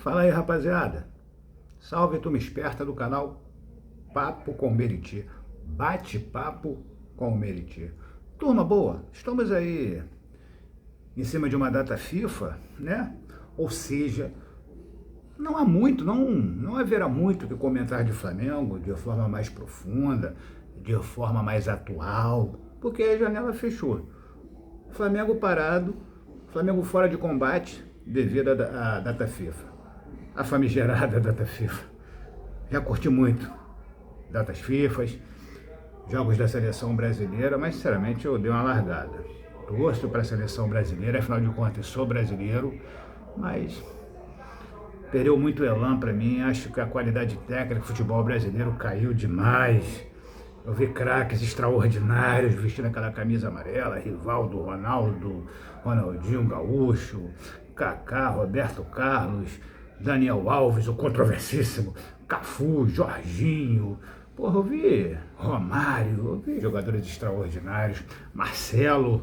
Fala aí, rapaziada. Salve, turma esperta do canal Papo com Meriti. Bate-papo com Meriti. Turma boa, estamos aí em cima de uma data FIFA, né? Ou seja, não há muito, não haverá muito que comentar de Flamengo de forma mais profunda, de forma mais atual, porque a janela fechou. Flamengo parado, Flamengo fora de combate devido à data FIFA. A famigerada data FIFA. Já curti muito datas FIFAs, jogos da seleção brasileira, mas sinceramente eu dei uma largada. Torço para a seleção brasileira, afinal de contas sou brasileiro, mas perdeu muito elan para mim. Acho que a qualidade técnica do futebol brasileiro caiu demais. Eu vi craques extraordinários vestindo aquela camisa amarela, Rivaldo, Ronaldo, Ronaldinho Gaúcho, Kaká, Roberto Carlos, Daniel Alves, o controversíssimo, Cafu, Jorginho. Porra, eu vi Romário, eu vi jogadores extraordinários, Marcelo,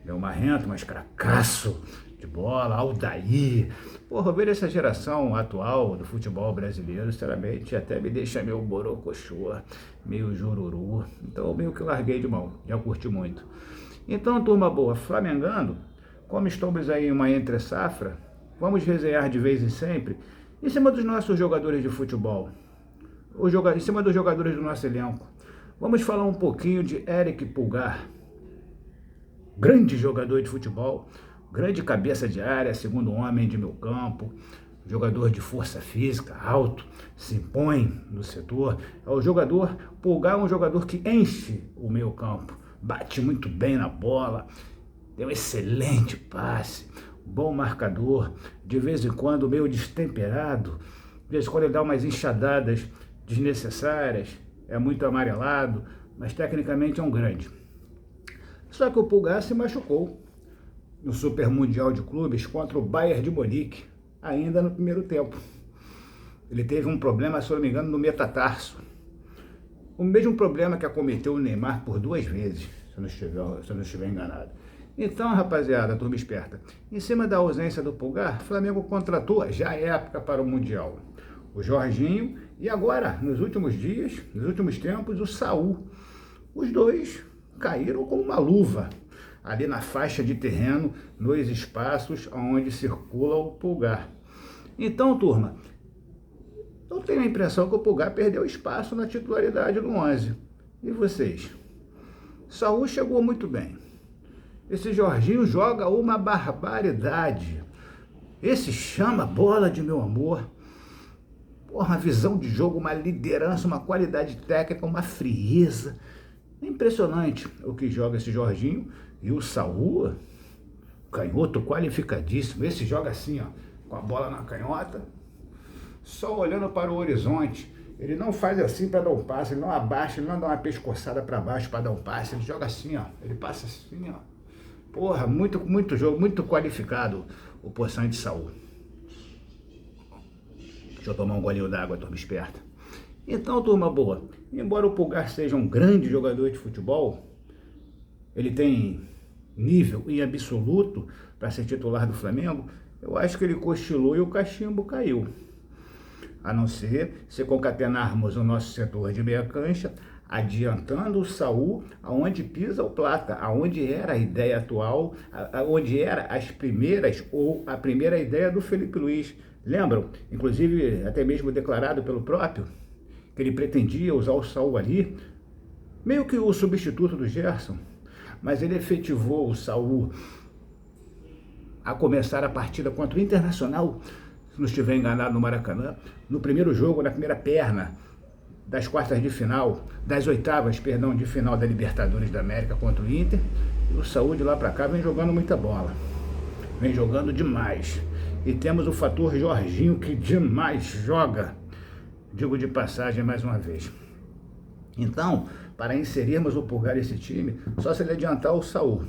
meu marrento, mas cracaço de bola, Aldair. Porra, ver essa geração atual do futebol brasileiro, sinceramente, até me deixa meio borocochô, meio jururu. Então, meio que larguei de mão, já curti muito. Então, turma boa, flamengando, como estamos aí em uma entre-safra, vamos resenhar de vez em sempre em cima dos nossos jogadores de futebol, em cima dos jogadores do nosso elenco. Vamos falar um pouquinho de Eric Pulgar, grande jogador de futebol, grande cabeça de área, segundo homem de meio campo, jogador de força física, alto, se impõe no setor. Pulgar é um jogador que enche o meio campo, bate muito bem na bola, tem um excelente passe, bom marcador, de vez em quando meio destemperado, de vez em quando ele dá umas enxadadas desnecessárias, é muito amarelado, mas tecnicamente é um grande. Só que o Pulgar se machucou no Super Mundial de Clubes contra o Bayern de Munique, ainda no primeiro tempo. Ele teve um problema, se não me engano, no metatarso. O mesmo problema que acometeu o Neymar por 2 vezes, se eu não estiver enganado. Então, rapaziada, turma esperta, em cima da ausência do Pulgar, o Flamengo contratou, já é época para o Mundial, o Jorginho e agora, nos últimos dias, nos últimos tempos, o Saul. Os dois caíram como uma luva ali na faixa de terreno, nos espaços onde circula o Pulgar. Então, turma, eu tenho a impressão que o Pulgar perdeu espaço na titularidade do 11. E vocês? Saul chegou muito bem. Esse Jorginho joga uma barbaridade. Esse chama bola de meu amor. Porra, uma visão de jogo, uma liderança, uma qualidade técnica, uma frieza. Impressionante o que joga esse Jorginho. E o Saul, canhoto qualificadíssimo. Esse joga assim, ó, com a bola na canhota, só olhando para o horizonte. Ele não faz assim para dar um passe, ele não abaixa, ele não dá uma pescoçada para baixo para dar um passe. Ele joga assim, ó, ele passa assim, ó. Porra, muito jogo, muito qualificado o Poçante Saul. Deixa eu tomar um golinho d'água, turma esperta. Então, turma boa, embora o Pulgar seja um grande jogador de futebol, ele tem nível em absoluto para ser titular do Flamengo, eu acho que ele cochilou e o cachimbo caiu. A não ser se concatenarmos o nosso setor de meia cancha, adiantando o Saul aonde pisa o Plata, aonde era a ideia atual, aonde era as primeiras ou a primeira ideia do Felipe Luiz. Lembram? Inclusive até mesmo declarado pelo próprio, que ele pretendia usar o Saul ali, meio que o substituto do Gerson, mas ele efetivou o Saul a começar a partida contra o Internacional, se não estiver enganado, no Maracanã, no primeiro jogo, na primeira perna das quartas de final, das oitavas, perdão, de final da Libertadores da América contra o Inter. E o Saul de lá para cá vem jogando muita bola, vem jogando demais. E temos o fator Jorginho, que demais joga, digo de passagem mais uma vez. Então, para inserirmos o Pulgar nesse time, só se ele adiantar o Saul,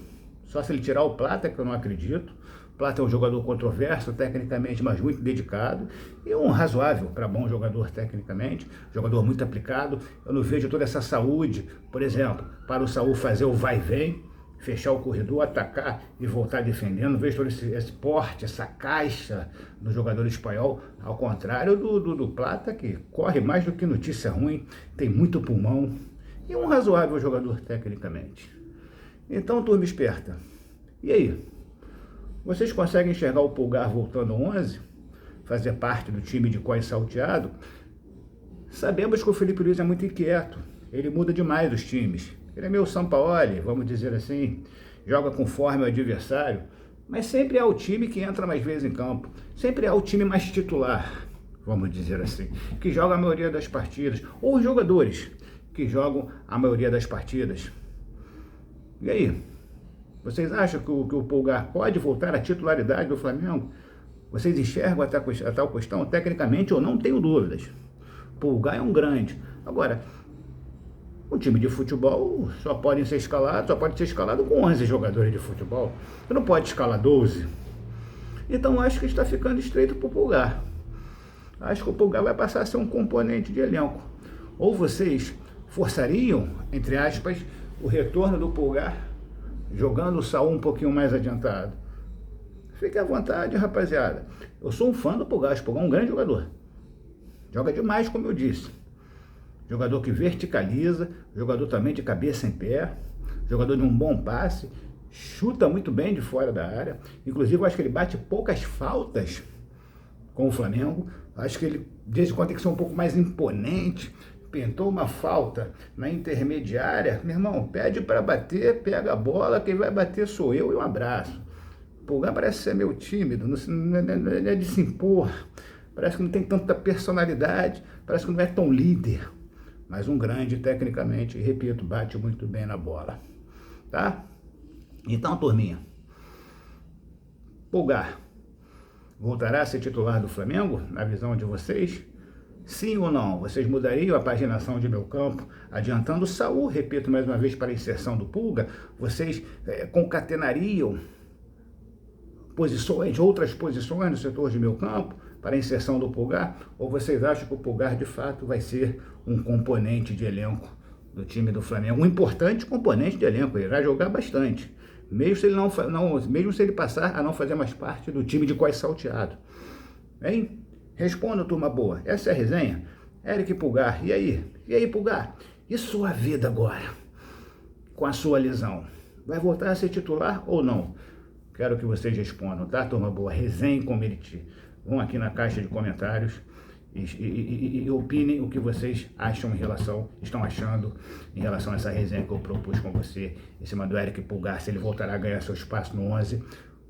só se ele tirar o Plata, que eu não acredito. O Plata é um jogador controverso tecnicamente, mas muito dedicado, e um razoável para bom jogador tecnicamente, jogador muito aplicado. Eu não vejo toda essa saúde, por exemplo, para o Saul fazer o vai e vem, fechar o corredor, atacar e voltar defendendo. Vejo todo esse porte, essa caixa do jogador espanhol, ao contrário do Plata, que corre mais do que notícia ruim, tem muito pulmão e um razoável jogador tecnicamente. Então, turma esperta, e aí? Vocês conseguem enxergar o Pulgar voltando 11? Fazer parte do time de Cois Salteado? Sabemos que o Felipe Luiz é muito inquieto, ele muda demais os times. Ele é meio Sampaoli, vamos dizer assim, joga conforme o adversário, mas sempre é o time que entra mais vezes em campo, sempre é o time mais titular, vamos dizer assim, que joga a maioria das partidas, ou os jogadores que jogam a maioria das partidas. E aí, vocês acham que o Pulgar pode voltar à titularidade do Flamengo? Vocês enxergam a tal questão? Tecnicamente, eu não tenho dúvidas. Pulgar é um grande. Agora, um time de futebol só pode ser escalado com 11 jogadores de futebol. Você não pode escalar 12. Então acho que está ficando estreito para o Pulgar. Acho que o Pulgar vai passar a ser um componente de elenco. Ou vocês forçariam, entre aspas, o retorno do Pulgar, jogando o Saúl um pouquinho mais adiantado. Fique à vontade, rapaziada. Eu sou um fã do Pulgar. O Pulgar é um grande jogador. Joga demais, como eu disse. Jogador que verticaliza, jogador também de cabeça em pé, jogador de um bom passe, chuta muito bem de fora da área. Inclusive, eu acho que ele bate poucas faltas com o Flamengo. Acho que ele, desde quando, tem que ser um pouco mais imponente. Pintou uma falta na intermediária. Meu irmão, pede para bater, pega a bola, quem vai bater sou eu e um abraço. O Pulgar parece ser meio tímido, não é de se impor. Parece que não tem tanta personalidade, parece que não é tão líder. Mas um grande tecnicamente, e repito, bate muito bem na bola. Tá? Então, turminha, Pulgar voltará a ser titular do Flamengo, na visão de vocês? Sim ou não? Vocês mudariam a paginação de meio campo, adiantando o Saúl, repito mais uma vez, para a inserção do Pulga? Vocês concatenariam outras posições no setor de meio campo para a inserção do Pulgar? Ou vocês acham que o Pulgar de fato vai ser um componente de elenco do time do Flamengo? Um importante componente de elenco, ele vai jogar bastante, mesmo se ele passar a não fazer mais parte do time de Cois Salteado. Hein? Responda, turma boa. Essa é a resenha. Eric Pulgar, e aí? E aí, Pulgar? E sua vida agora? Com a sua lesão? Vai voltar a ser titular ou não? Quero que vocês respondam, tá, turma boa? Resenhe com Meriti. Vão aqui na caixa de comentários e opinem o que vocês estão achando em relação a essa resenha que eu propus com você, em cima do Eric Pulgar, se ele voltará a ganhar seu espaço no 11,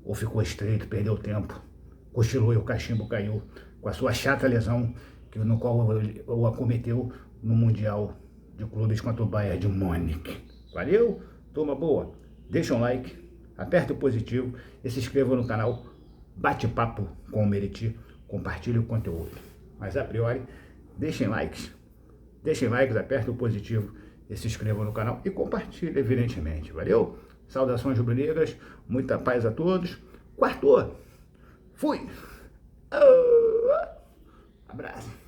ou ficou estreito, perdeu tempo, cochilou e o cachimbo caiu, com a sua chata lesão, no qual o acometeu no Mundial de Clubes contra o Bayern de Munique. Valeu? Turma boa, deixa um like, aperta o positivo e se inscreva no canal Bate-Papo com o Meriti, compartilhe o conteúdo. Mas a priori, deixem likes, aperta o positivo e se inscrevam no canal e compartilhe, evidentemente. Valeu? Saudações rubro-negras, muita paz a todos. Quartou! Fui! Abraço!